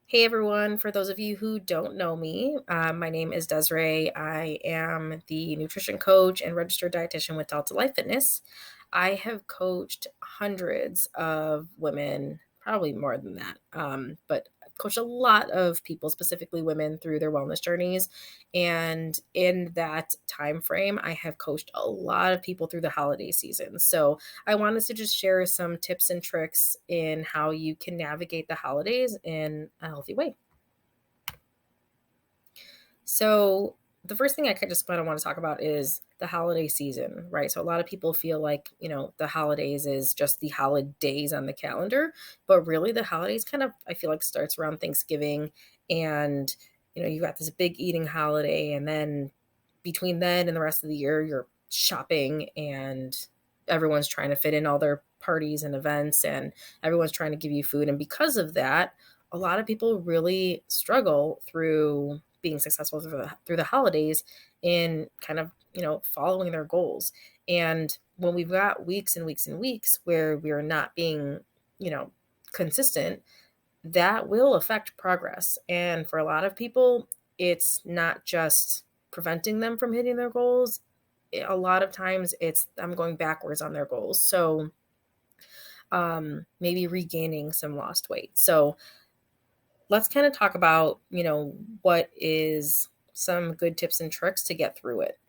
Hey everyone, for those of you who don't know me, my name is Desiree. I am the nutrition coach and registered dietitian with Delta Life Fitness. I have coached hundreds of women, probably more than that, but I've coached a lot of people, specifically women, through their wellness journeys. And in that time frame, I have coached a lot of people through the holiday season. So I wanted to just share some tips and tricks in how you can navigate the holidays in a healthy way. So, the first thing I just kind of want to talk about is the holiday season, right? So, a lot of people feel like, the holidays is just the holidays on the calendar, but really the holidays kind of, I feel like, starts around Thanksgiving. And, you've got this big eating holiday. And then between then and the rest of the year, you're shopping and everyone's trying to fit in all their parties and events and everyone's trying to give you food. And because of that, a lot of people really struggle through being successful through the holidays in kind of, following their goals. And when we've got weeks and weeks and weeks where we're not being, you know, consistent, that will affect progress. And for a lot of people, it's not just preventing them from hitting their goals. A lot of times it's them going backwards on their goals. So maybe regaining some lost weight. So let's kind of talk about, what is some good tips and tricks to get through it.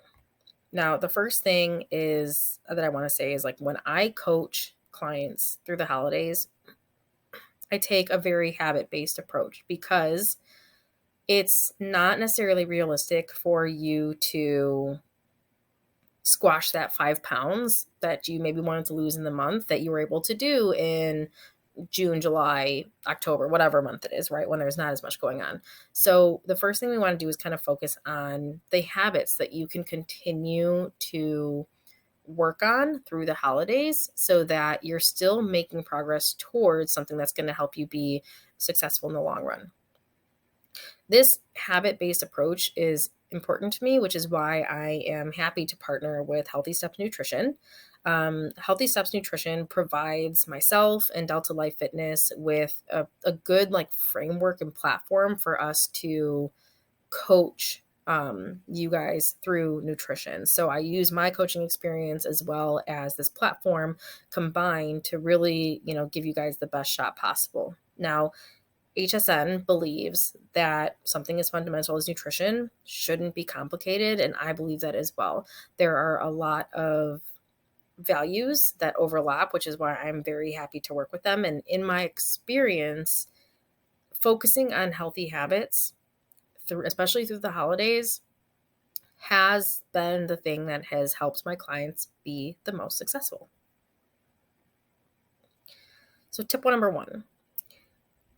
Now, the first thing is that I want to say is like when I coach clients through the holidays, I take a very habit based approach because it's not necessarily realistic for you to squash that 5 pounds that you maybe wanted to lose in the month that you were able to do in June, July, October, whatever month it is, right? When there's not as much going on. So the first thing we want to do is kind of focus on the habits that you can continue to work on through the holidays so that you're still making progress towards something that's going to help you be successful in the long run. This habit based approach is important to me, which is why I am happy to partner with Healthy Steps Nutrition. Healthy Steps Nutrition provides myself and Delta Life Fitness with a good like framework and platform for us to coach you guys through nutrition. So I use my coaching experience as well as this platform combined to really, give you guys the best shot possible. Now, HSN believes that something as fundamental as nutrition shouldn't be complicated, and I believe that as well. There are a lot of values that overlap, which is why I'm very happy to work with them. And in my experience, focusing on healthy habits, especially through the holidays, has been the thing that has helped my clients be the most successful. So, tip number one,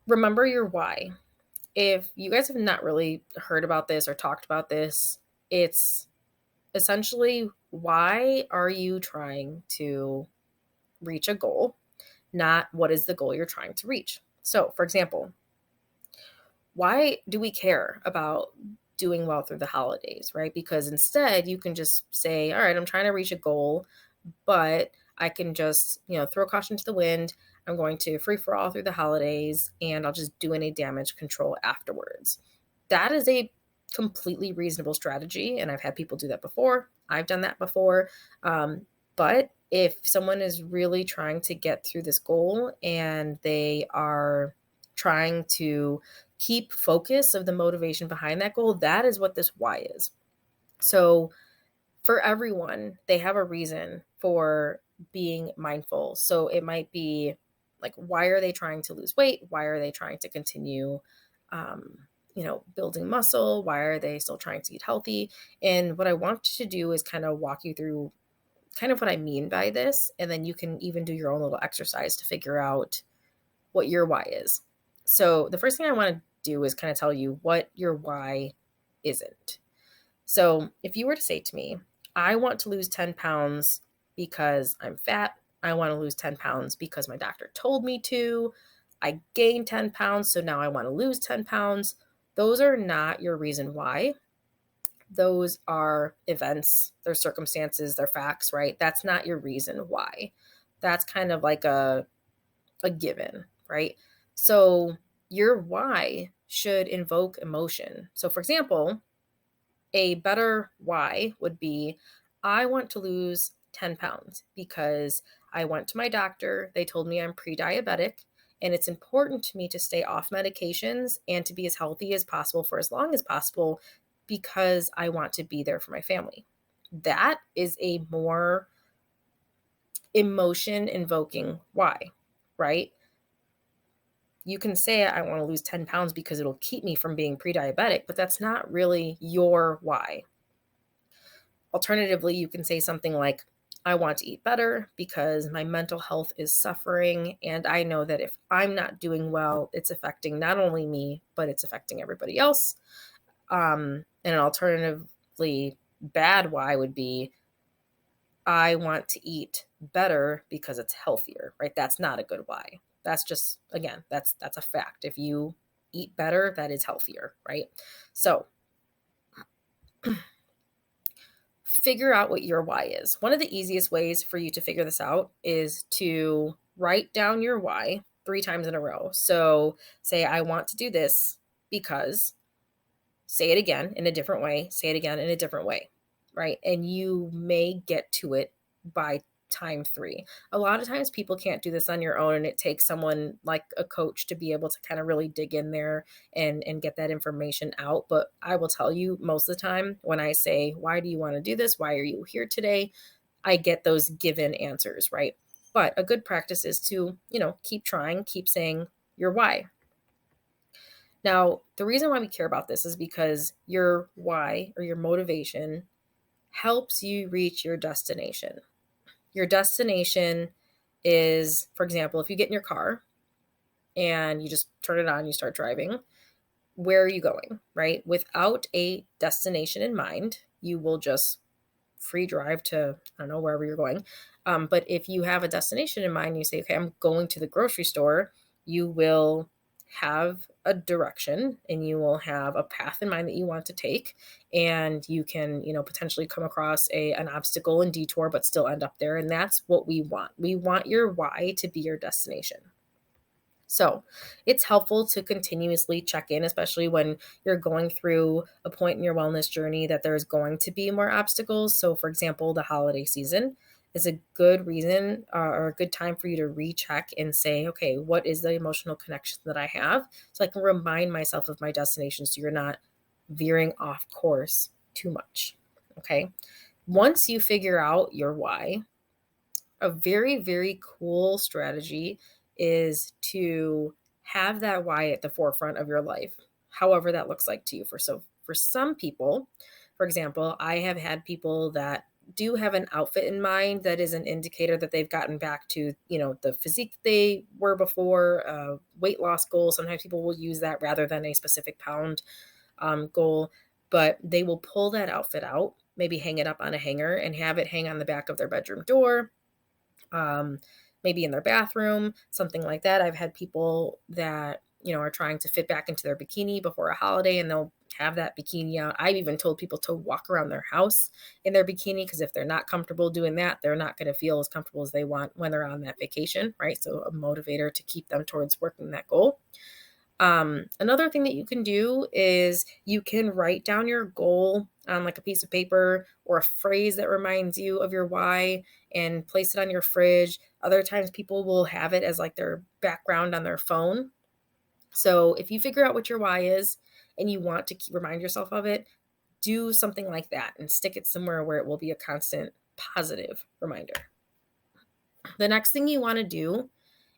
remember your why. If you guys have not really heard about this or talked about this, it's essentially why are you trying to reach a goal, not what is the goal you're trying to reach. So, for example, why do we care about doing well through the holidays, right? Because instead, you can just say, all right, I'm trying to reach a goal, but I can just, throw caution to the wind. I'm going to free for all through the holidays and I'll just do any damage control afterwards. That is a completely reasonable strategy. And I've had people do that before. I've done that before. But if someone is really trying to get through this goal and they are trying to keep focus of the motivation behind that goal, that is what this why is. So for everyone, they have a reason for being mindful. So it might be like, why are they trying to lose weight? Why are they trying to continue, building muscle? Why are they still trying to eat healthy? And what I want to do is kind of walk you through kind of what I mean by this. And then you can even do your own little exercise to figure out what your why is. So the first thing I want to do is kind of tell you what your why isn't. So if you were to say to me, I want to lose 10 pounds because I'm fat. I want to lose 10 pounds because my doctor told me to. I gained 10 pounds, so now I want to lose 10 pounds. Those are not your reason why. Those are events, they're circumstances, they're facts, right? That's not your reason why. That's kind of like a given, right? So Your why should invoke emotion. So, for example, a better why would be, I want to lose 10 pounds because I went to my doctor. They told me I'm pre diabetic, and it's important to me to stay off medications and to be as healthy as possible for as long as possible because I want to be there for my family. That is a more emotion invoking why, right? You can say, I want to lose 10 pounds because it'll keep me from being pre diabetic, but that's not really your why. Alternatively, you can say something like, I want to eat better because my mental health is suffering. And I know that if I'm not doing well, it's affecting not only me, but it's affecting everybody else. And an alternatively bad why would be, I want to eat better because it's healthier, right? That's not a good why. That's just, again, that's a fact. If you eat better, that is healthier, right? So figure out what your why is. One of the easiest ways for you to figure this out is to write down your why 3 times in a row. So say, I want to do this because, say it again in a different way, say it again in a different way, right? And you may get to it by time 3. A lot of times people can't do this on your own, and it takes someone like a coach to be able to kind of really dig in there and get that information out. But I will tell you, most of the time when I say, why do you want to do this? Why are you here today? I get those given answers, right? But a good practice is to, keep trying, keep saying your why. Now, the reason why we care about this is because your why or your motivation helps you reach your destination. Your destination is, for example, if you get in your car and you just turn it on, you start driving, where are you going, right? Without a destination in mind, you will just free drive to, I don't know, wherever you're going. But if you have a destination in mind, you say, okay, I'm going to the grocery store, you will have a direction and you will have a path in mind that you want to take, and you can potentially come across an obstacle and detour but still end up there. And that's what we want your why to be your destination. So it's helpful to continuously check in, especially when you're going through a point in your wellness journey that there's going to be more obstacles. So, for example, the holiday season is a good reason or a good time for you to recheck and say, okay, what is the emotional connection that I have? So I can remind myself of my destination so you're not veering off course too much. Okay. Once you figure out your why, a very, very cool strategy is to have that why at the forefront of your life, however that looks like to you. For some people, for example, I have had people that do have an outfit in mind that is an indicator that they've gotten back to, the physique they were before, weight loss goal. Sometimes people will use that rather than a specific pound goal, but they will pull that outfit out, maybe hang it up on a hanger and have it hang on the back of their bedroom door, maybe in their bathroom, something like that. I've had people that, are trying to fit back into their bikini before a holiday, and they'll have that bikini out. I've even told people to walk around their house in their bikini, because if they're not comfortable doing that, they're not going to feel as comfortable as they want when they're on that vacation, right? So a motivator to keep them towards working that goal. Another thing that you can do is you can write down your goal on like a piece of paper or a phrase that reminds you of your why and place it on your fridge. Other times people will have it as like their background on their phone. So if you figure out what your why is and you want to remind yourself of it, do something like that and stick it somewhere where it will be a constant positive reminder. The next thing you want to do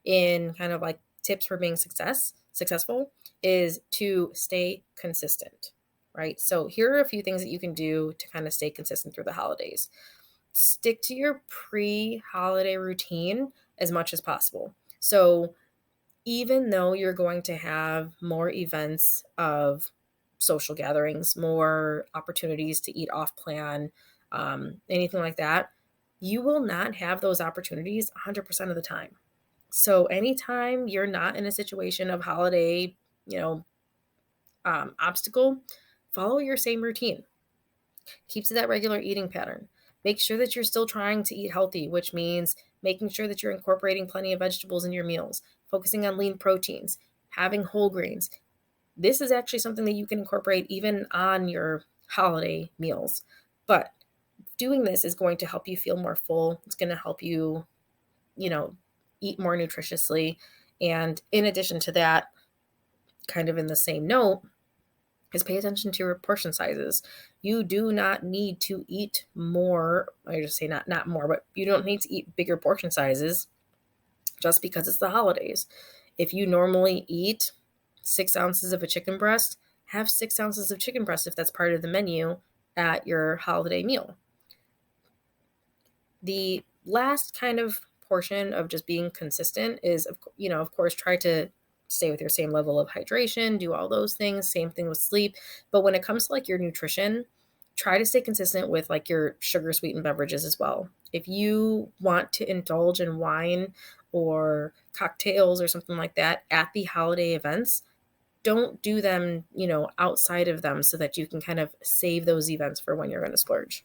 in kind of like tips for being successful is to stay consistent, right? So here are a few things that you can do to kind of stay consistent through the holidays. Stick to your pre-holiday routine as much as possible. So even though you're going to have more events of social gatherings, more opportunities to eat off plan, anything like that, you will not have those opportunities 100% of the time. So anytime you're not in a situation of holiday, obstacle, follow your same routine. Keep to that regular eating pattern. Make sure that you're still trying to eat healthy, which means making sure that you're incorporating plenty of vegetables in your meals, focusing on lean proteins, having whole grains. This is actually something that you can incorporate even on your holiday meals. But doing this is going to help you feel more full. It's going to help you, you know, eat more nutritiously. And in addition to that, kind of in the same note, is pay attention to your portion sizes. You do not need to eat more. I just say not more, but you don't need to eat bigger portion sizes just because it's the holidays. If you normally eat 6 ounces of a chicken breast, have 6 ounces of chicken breast if that's part of the menu at your holiday meal. The last kind of portion of just being consistent is, of course, try to stay with your same level of hydration, do all those things, same thing with sleep. But when it comes to like your nutrition, try to stay consistent with like your sugar sweetened beverages as well. If you want to indulge in wine or cocktails or something like that at the holiday events, don't do them, outside of them so that you can kind of save those events for when you're going to splurge.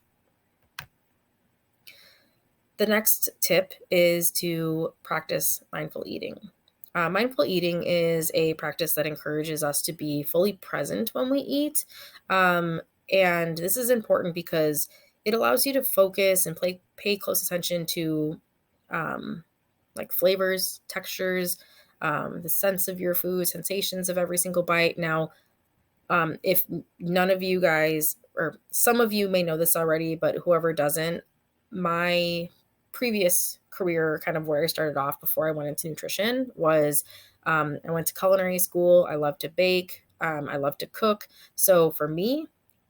The next tip is to practice mindful eating. Mindful eating is a practice that encourages us to be fully present when we eat. And this is important because it allows you to focus and pay close attention to like flavors, textures, the sense of your food, sensations of every single bite. Now, if none of you guys, or some of you may know this already, but whoever doesn't, my previous career, kind of where I started off before I went into nutrition, was I went to culinary school. I love to bake. I love to cook. So for me,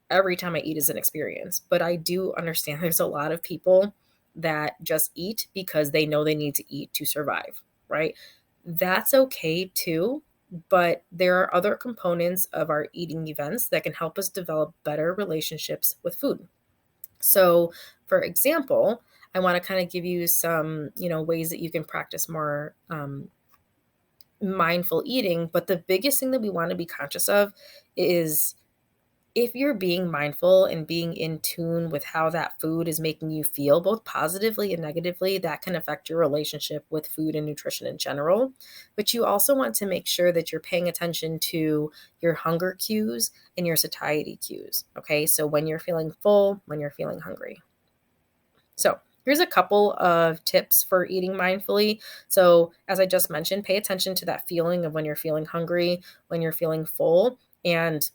every time I eat is an experience. But I do understand there's a lot of people that just eat because they know they need to eat to survive, right? That's okay too. But there are other components of our eating events that can help us develop better relationships with food. So, for example, I want to kind of give you some, ways that you can practice more mindful eating. But the biggest thing that we want to be conscious of is if you're being mindful and being in tune with how that food is making you feel, both positively and negatively, that can affect your relationship with food and nutrition in general. But you also want to make sure that you're paying attention to your hunger cues and your satiety cues. Okay, so when you're feeling full, when you're feeling hungry. So here's a couple of tips for eating mindfully. So as I just mentioned, pay attention to that feeling of when you're feeling hungry, when you're feeling full, and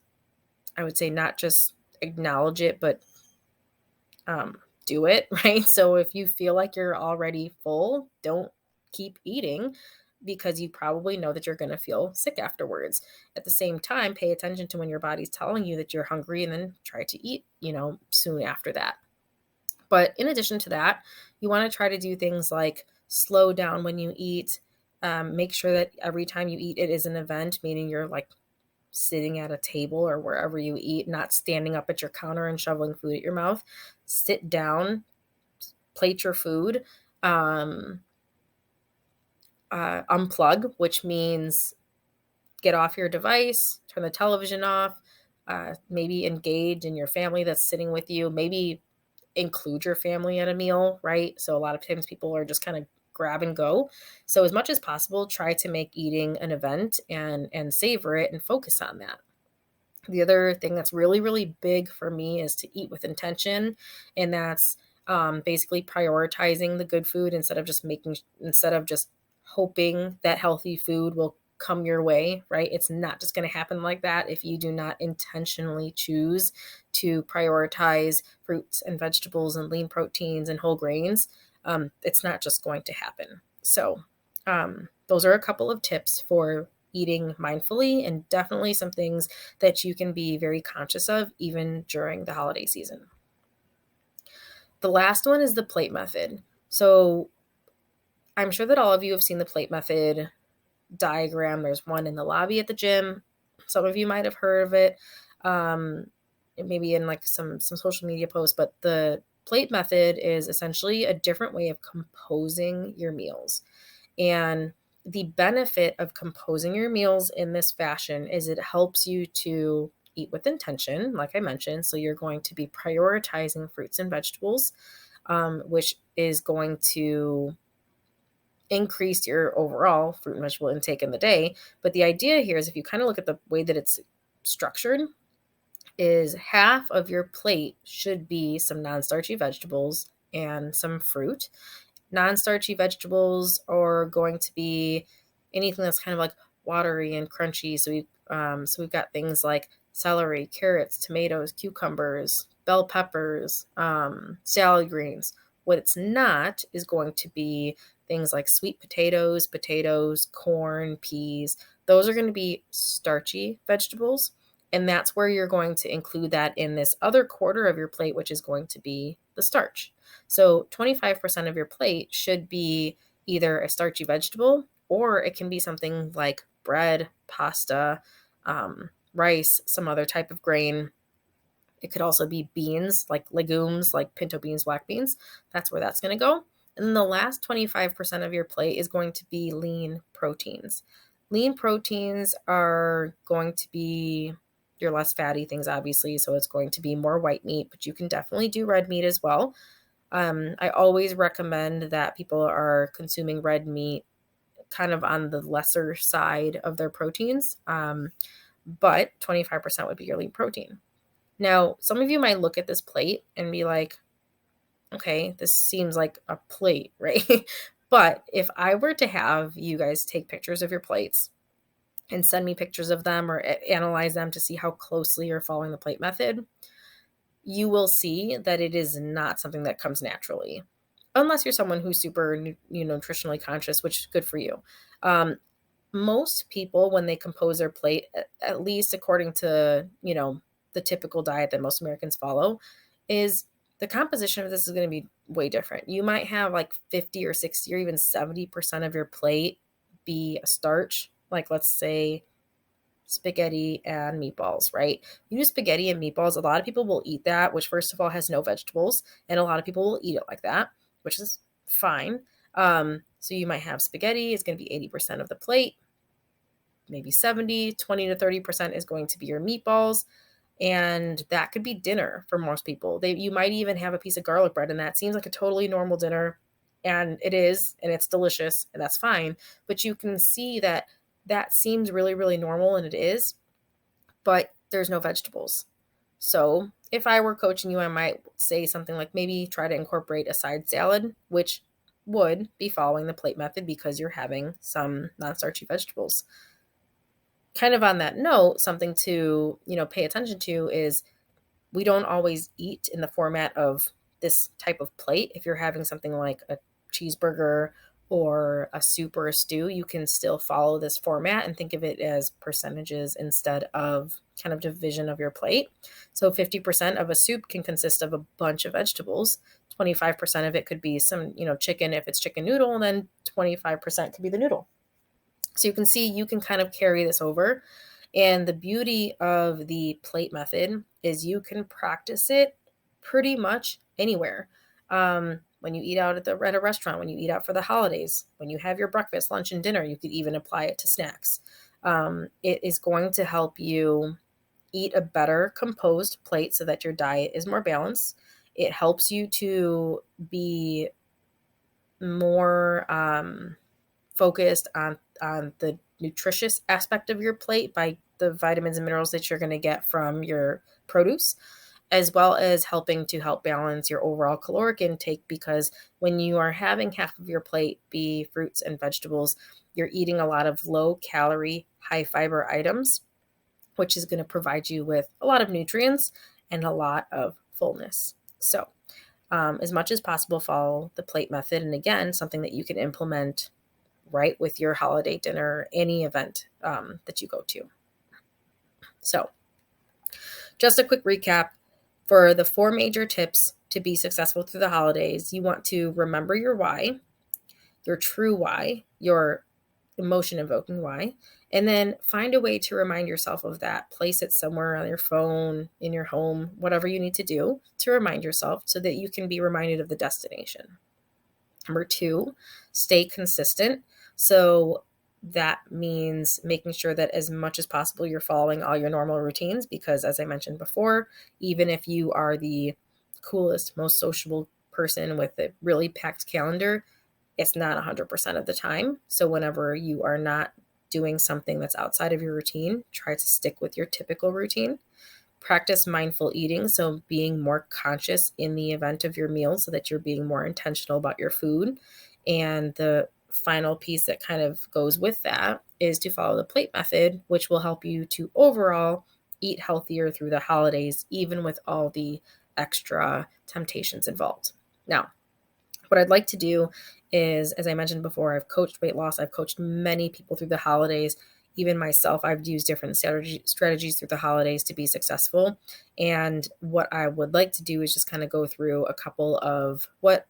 I would say not just acknowledge it, but do it, right? So if you feel like you're already full, don't keep eating because you probably know that you're going to feel sick afterwards. At the same time, pay attention to when your body's telling you that you're hungry and then try to eat, soon after that. But in addition to that, you want to try to do things like slow down when you eat. Make sure that every time you eat, it is an event, meaning you're like sitting at a table or wherever you eat, not standing up at your counter and shoveling food at your mouth. Sit down, plate your food, unplug, which means get off your device, turn the television off, maybe engage in your family that's sitting with you, maybe include your family at a meal, right? So a lot of times people are just kind of grab and go. So as much as possible, try to make eating an event and savor it and focus on that. The other thing that's really, really big for me is to eat with intention. And that's basically prioritizing the good food instead of just hoping that healthy food will come your way, right? It's not just going to happen like that if you do not intentionally choose to prioritize fruits and vegetables and lean proteins and whole grains. It's not just going to happen. So those are a couple of tips for eating mindfully, and definitely some things that you can be very conscious of even during the holiday season. The last one is the plate method. So I'm sure that all of you have seen the plate method diagram. There's one in the lobby at the gym. Some of you might have heard of it, maybe in like some social media posts, but the plate method is essentially a different way of composing your meals. And the benefit of composing your meals in this fashion is it helps you to eat with intention, like I mentioned. So you're going to be prioritizing fruits and vegetables, which is going to increase your overall fruit and vegetable intake in the day. But the idea here is, if you kind of look at the way that it's structured, is half of your plate should be some non-starchy vegetables and some fruit. Non-starchy vegetables are going to be anything that's kind of like watery and crunchy. So we've got things like celery, carrots, tomatoes, cucumbers, bell peppers, salad greens. What it's not is going to be things like sweet potatoes, corn, peas. Those are going to be starchy vegetables. And that's where you're going to include that in this other quarter of your plate, which is going to be the starch. So 25% of your plate should be either a starchy vegetable, or it can be something like bread, pasta, rice, some other type of grain. It could also be beans, like legumes, like pinto beans, black beans. That's where that's going to go. And then the last 25% of your plate is going to be lean proteins. Lean proteins are going to be your less fatty things, obviously. So it's going to be more white meat, but you can definitely do red meat as well. I always recommend that people are consuming red meat kind of on the lesser side of their proteins. But 25% would be your lean protein. Now, some of you might look at this plate and be like, okay, this seems like a plate, right? But if I were to have you guys take pictures of your plates and send me pictures of them, or analyze them to see how closely you're following the plate method, you will see that it is not something that comes naturally, unless you're someone who's super, nutritionally conscious, which is good for you. Most people, when they compose their plate, at least according to, the typical diet that most Americans follow, is the composition of this is going to be way different. You might have like 50 or 60 or even 70% of your plate be a starch, like let's say spaghetti and meatballs, right? You do spaghetti and meatballs, a lot of people will eat that, which first of all has no vegetables, and a lot of people will eat it like that, which is fine. So you might have spaghetti is going to be 80% of the plate, maybe 70, 20 to 30% is going to be your meatballs. And that could be dinner for most people. You might even have a piece of garlic bread, and that seems like a totally normal dinner. And it is, and it's delicious, and that's fine. But you can see that that seems really, really normal, and it is, but there's no vegetables. So if I were coaching you, I might say something like maybe try to incorporate a side salad, which would be following the plate method because you're having some non-starchy vegetables. Kind of on that note, something to, pay attention to is we don't always eat in the format of this type of plate. If you're having something like a cheeseburger or a soup or a stew, you can still follow this format and think of it as percentages instead of kind of division of your plate. So 50% of a soup can consist of a bunch of vegetables. 25% of it could be some, chicken if it's chicken noodle, and then 25% could be the noodle. So you can see you can kind of carry this over. And the beauty of the plate method is you can practice it pretty much anywhere. When you eat out at a restaurant, when you eat out for the holidays, when you have your breakfast, lunch, and dinner, you could even apply it to snacks. It is going to help you eat a better composed plate so that your diet is more balanced. It helps you to be more focused on the nutritious aspect of your plate by the vitamins and minerals that you're going to get from your produce, as well as helping to help balance your overall caloric intake, because when you are having half of your plate be fruits and vegetables, you're eating a lot of low calorie, high fiber items, which is going to provide you with a lot of nutrients and a lot of fullness. So as much as possible, follow the plate method. And again, something that you can implement right with your holiday dinner, any event that you go to. So just a quick recap for the 4 major tips to be successful through the holidays. You want to remember your why, your true why, your emotion evoking why, and then find a way to remind yourself of that. Place it somewhere on your phone, in your home, whatever you need to do to remind yourself so that you can be reminded of the destination. Number 2, stay consistent. So that means making sure that as much as possible you're following all your normal routines, because as I mentioned before, even if you are the coolest, most sociable person with a really packed calendar, It's not 100% of the time. So whenever you are not doing something that's outside of your routine, try to stick with your typical routine. Practice mindful eating, so being more conscious in the event of your meal so that you're being more intentional about your food. And the final piece that kind of goes with that is to follow the plate method, which will help you to overall eat healthier through the holidays, even with all the extra temptations involved. Now, what I'd like to do is, as I mentioned before, I've coached weight loss. I've coached many people through the holidays. Even myself, I've used different strategies through the holidays to be successful. And what I would like to do is just kind of go through a couple of what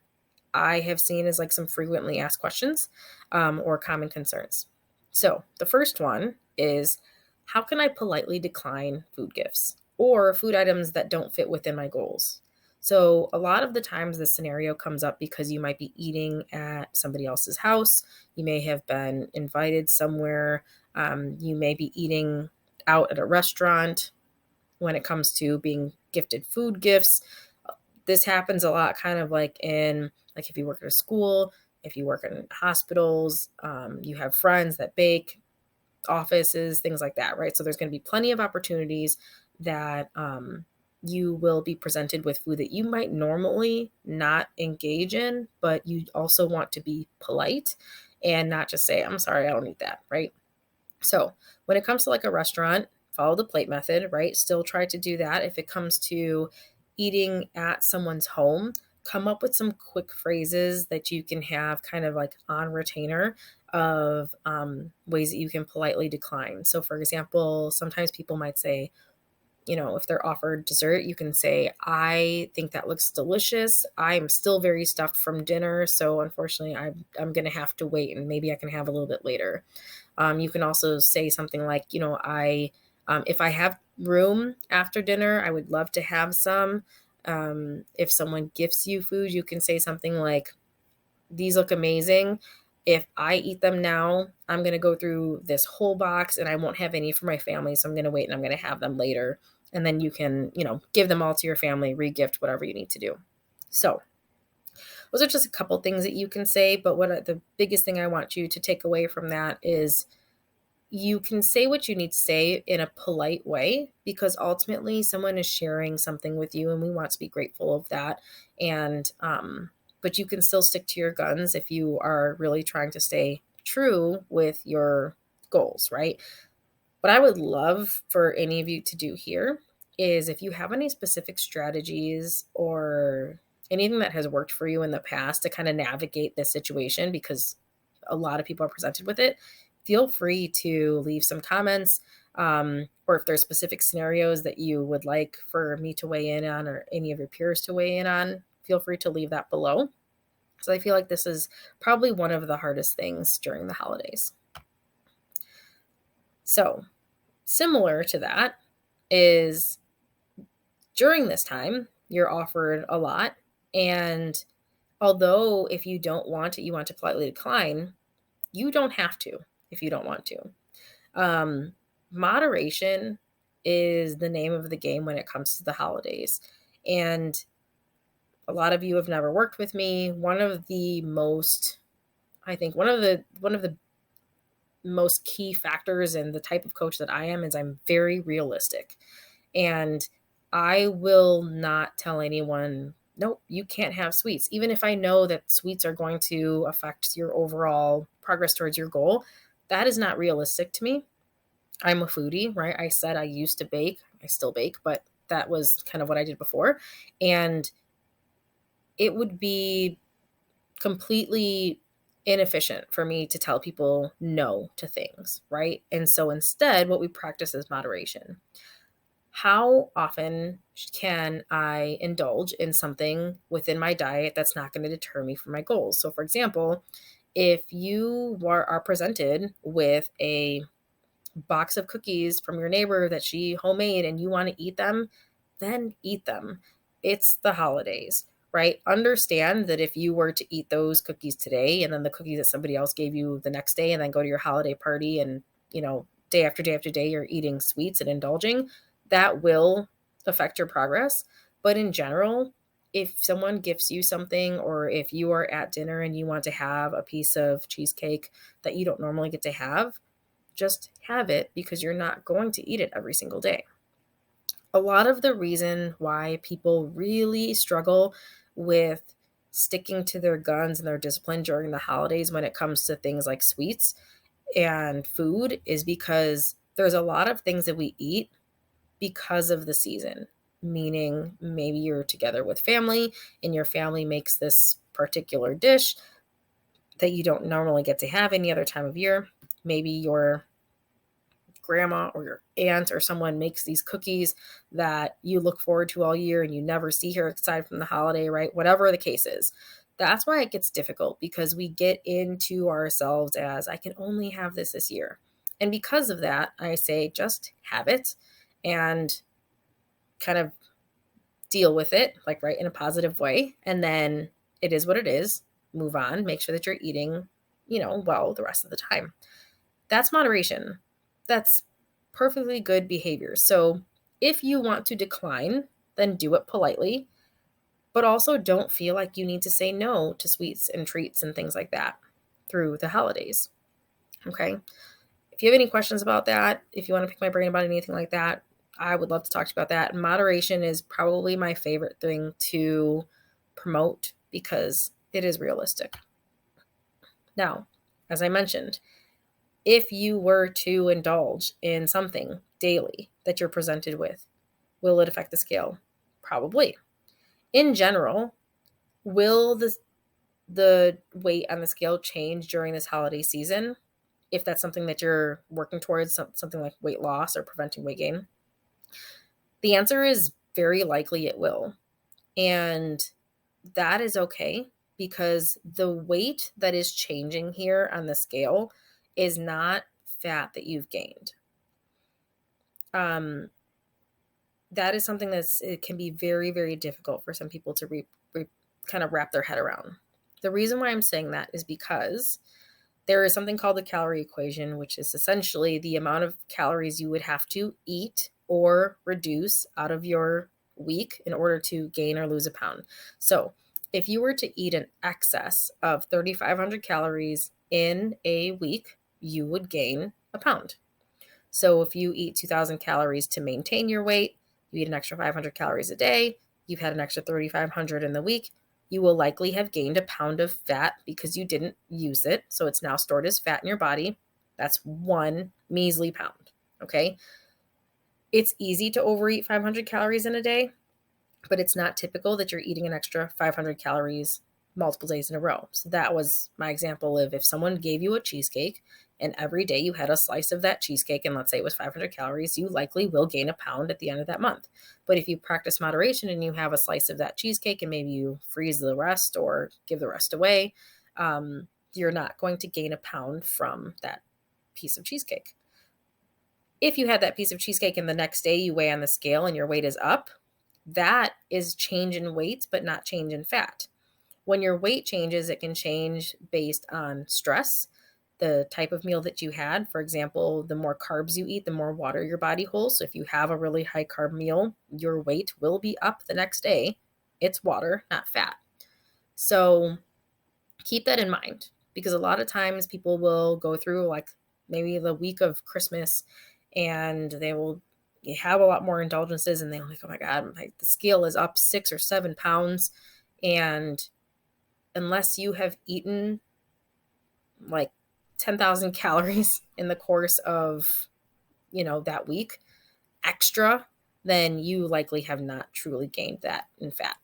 I have seen as like some frequently asked questions or common concerns. So the first one is, how can I politely decline food gifts or food items that don't fit within my goals? So a lot of the times the scenario comes up because you might be eating at somebody else's house. You may have been invited somewhere. You may be eating out at a restaurant. When it comes to being gifted food gifts, this happens a lot kind of like in, like if you work at a school, if you work in hospitals, you have friends that bake, offices, things like that, right? So there's going to be plenty of opportunities that you will be presented with food that you might normally not engage in, but you also want to be polite and not just say, I'm sorry, I don't eat that, right? So when it comes to like a restaurant, follow the plate method, right? Still try to do that. If it comes to eating at someone's home, come up with some quick phrases that you can have kind of like on retainer of ways that you can politely decline. So, for example, sometimes people might say, if they're offered dessert, you can say, I think that looks delicious. I'm still very stuffed from dinner. So, unfortunately, I'm going to have to wait and maybe I can have a little bit later. You can also say something like, if I have room after dinner, I would love to have some. If someone gifts you food, you can say something like, these look amazing. If I eat them now, I'm going to go through this whole box and I won't have any for my family. So I'm going to wait and I'm going to have them later. And then you can, give them all to your family, re-gift, whatever you need to do. So those are just a couple things that you can say. But the biggest thing I want you to take away from that is you can say what you need to say in a polite way, because ultimately someone is sharing something with you and we want to be grateful of that. And, but you can still stick to your guns if you are really trying to stay true with your goals, right? What I would love for any of you to do here is, if you have any specific strategies or anything that has worked for you in the past to kind of navigate this situation, because a lot of people are presented with it, feel free to leave some comments. Or if there's specific scenarios that you would like for me to weigh in on or any of your peers to weigh in on, feel free to leave that below. So I feel like this is probably one of the hardest things during the holidays. So similar to that is, during this time, you're offered a lot. And although if you don't want it, you want to politely decline, you don't have to if you don't want to. Moderation is the name of the game when it comes to the holidays. And a lot of you have never worked with me. One of the most key factors in the type of coach that I am is I'm very realistic. And I will not tell anyone, nope, you can't have sweets. Even if I know that sweets are going to affect your overall progress towards your goal, that is not realistic to me. I'm a foodie, right? I said I used to bake. I still bake, but that was kind of what I did before. And it would be completely inefficient for me to tell people no to things, right? And so instead, what we practice is moderation. How often can I indulge in something within my diet that's not going to deter me from my goals? So, for example, if you are presented with a box of cookies from your neighbor that she homemade and you want to eat them, then eat them. It's the holidays, right? Understand that if you were to eat those cookies today and then the cookies that somebody else gave you the next day, and then go to your holiday party and, day after day after day, you're eating sweets and indulging, that will affect your progress. But in general, if someone gifts you something, or if you are at dinner and you want to have a piece of cheesecake that you don't normally get to have, just have it because you're not going to eat it every single day. A lot of the reason why people really struggle with sticking to their guns and their discipline during the holidays when it comes to things like sweets and food is because there's a lot of things that we eat because of the season. Meaning, maybe you're together with family and your family makes this particular dish that you don't normally get to have any other time of year. Maybe your grandma or your aunt or someone makes these cookies that you look forward to all year and you never see her aside from the holiday, right? Whatever the case is. That's why it gets difficult, because we get into ourselves as, I can only have this year. And because of that, I say just have it and kind of deal with it, like, right, in a positive way. And then it is what it is. Move on. Make sure that you're eating, well, the rest of the time. That's moderation. That's perfectly good behavior. So if you want to decline, then do it politely, but also don't feel like you need to say no to sweets and treats and things like that through the holidays. Okay. If you have any questions about that, if you want to pick my brain about anything like that, I would love to talk to you about that. Moderation is probably my favorite thing to promote because it is realistic. Now, as I mentioned, if you were to indulge in something daily that you're presented with, will it affect the scale? Probably. In general, will the weight on the scale change during this holiday season? If that's something that you're working towards, something like weight loss or preventing weight gain? The answer is very likely it will. And that is okay, because the weight that is changing here on the scale is not fat that you've gained. That is something it can be very, very difficult for some people to kind of wrap their head around. The reason why I'm saying that is because there is something called the calorie equation, which is essentially the amount of calories you would have to eat or reduce out of your week in order to gain or lose a pound. So if you were to eat an excess of 3,500 calories in a week, you would gain a pound. So if you eat 2,000 calories to maintain your weight, you eat an extra 500 calories a day, you've had an extra 3,500 in the week, you will likely have gained a pound of fat because you didn't use it. So it's now stored as fat in your body. That's one measly pound. Okay. It's easy to overeat 500 calories in a day, but it's not typical that you're eating an extra 500 calories multiple days in a row. So that was my example of, if someone gave you a cheesecake and every day you had a slice of that cheesecake, and let's say it was 500 calories, you likely will gain a pound at the end of that month. But if you practice moderation and you have a slice of that cheesecake and maybe you freeze the rest or give the rest away, you're not going to gain a pound from that piece of cheesecake. If you had that piece of cheesecake and the next day you weigh on the scale and your weight is up, that is change in weight, but not change in fat. When your weight changes, it can change based on stress, the type of meal that you had. For example, the more carbs you eat, the more water your body holds. So if you have a really high carb meal, your weight will be up the next day. It's water, not fat. So keep that in mind, because a lot of times people will go through like maybe the week of Christmas and they will have a lot more indulgences and they're like, oh my God, the scale is up 6 or 7 pounds. And unless you have eaten like 10,000 calories in the course of, that week extra, then you likely have not truly gained that in fat.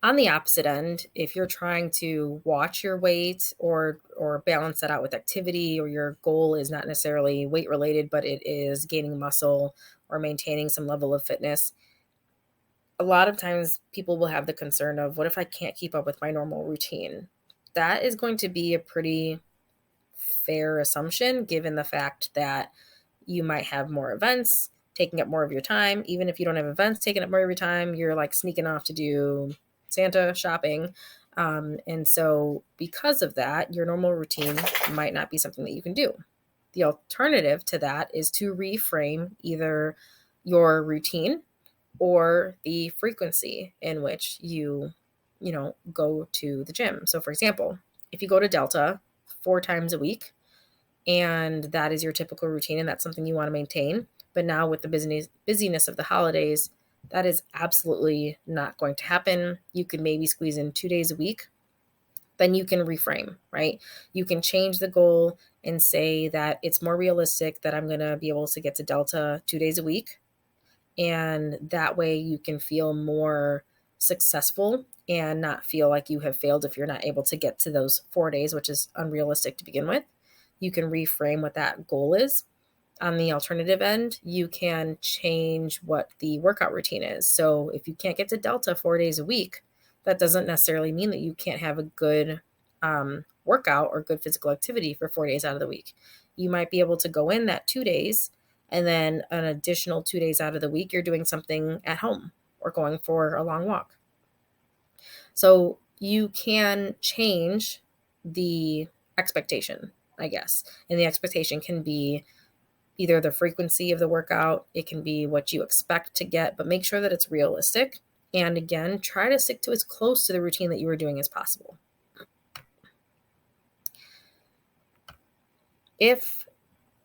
On the opposite end, if you're trying to watch your weight or balance that out with activity, or your goal is not necessarily weight related, but it is gaining muscle or maintaining some level of fitness, a lot of times people will have the concern of, what if I can't keep up with my normal routine? That is going to be a pretty fair assumption, given the fact that you might have more events taking up more of your time. Even if you don't have events taking up more of your time, you're like sneaking off to do Santa shopping. And so because of that, your normal routine might not be something that you can do. The alternative to that is to reframe either your routine or the frequency in which you go to the gym. So for example, if you go to Delta 4 times a week and that is your typical routine and that's something you want to maintain, but now with the busyness of the holidays, that is absolutely not going to happen. You could maybe squeeze in 2 days a week, then you can reframe, right? You can change the goal and say that it's more realistic that I'm going to be able to get to Delta 2 days a week. And that way you can feel more successful and not feel like you have failed if you're not able to get to those 4 days, which is unrealistic to begin with. You can reframe what that goal is. On the alternative end, you can change what the workout routine is. So if you can't get to Delta 4 days a week, that doesn't necessarily mean that you can't have a good workout or good physical activity for 4 days out of the week. You might be able to go in that 2 days, and then an additional 2 days out of the week, you're doing something at home or going for a long walk. So you can change the expectation, I guess. And the expectation can be either the frequency of the workout, it can be what you expect to get, but make sure that it's realistic. And again, try to stick to as close to the routine that you were doing as possible. If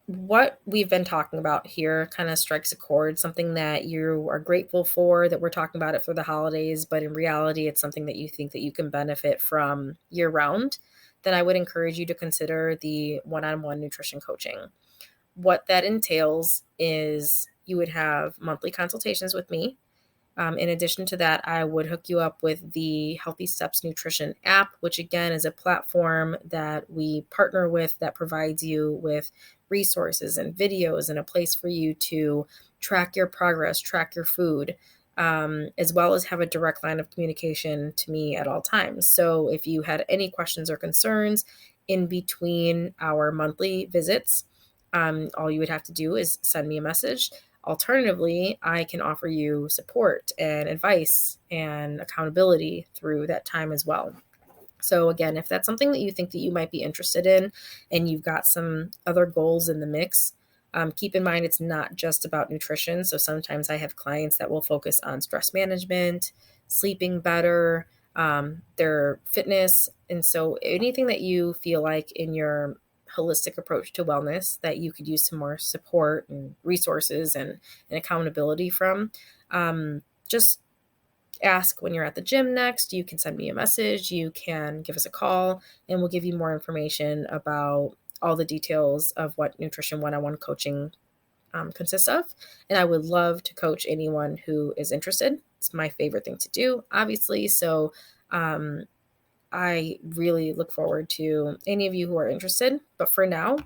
what we've been talking about here kind of strikes a chord, something that you are grateful for, that we're talking about it for the holidays, but in reality, it's something that you think that you can benefit from year round, then I would encourage you to consider the one-on-one nutrition coaching. What that entails is you would have monthly consultations with me. In addition to that, I would hook you up with the Healthy Steps Nutrition app, which again is a platform that we partner with that provides you with resources and videos and a place for you to track your progress, track your food, as well as have a direct line of communication to me at all times. So if you had any questions or concerns in between our monthly visits, all you would have to do is send me a message. Alternatively, I can offer you support and advice and accountability through that time as well. So again, if that's something that you think that you might be interested in and you've got some other goals in the mix, keep in mind it's not just about nutrition. So sometimes I have clients that will focus on stress management, sleeping better, their fitness. And so anything that you feel like in your holistic approach to wellness that you could use some more support and resources and accountability from, just ask when you're at the gym next. You can send me a message, you can give us a call, and we'll give you more information about all the details of what Nutrition One-on-One coaching consists of. And I would love to coach anyone who is interested. It's my favorite thing to do, obviously. So I really look forward to any of you who are interested. But for now,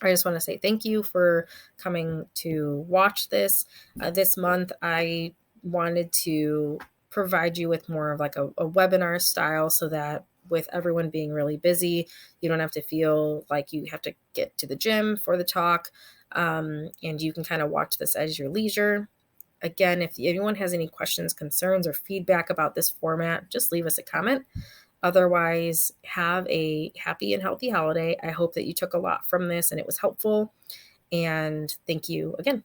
I just want to say thank you for coming to watch this. This month, I wanted to provide you with more of like a webinar style so that with everyone being really busy, you don't have to feel like you have to get to the gym for the talk, and you can kind of watch this as your leisure. Again, if anyone has any questions, concerns, or feedback about this format, just leave us a comment. Otherwise, have a happy and healthy holiday. I hope that you took a lot from this and it was helpful. And thank you again.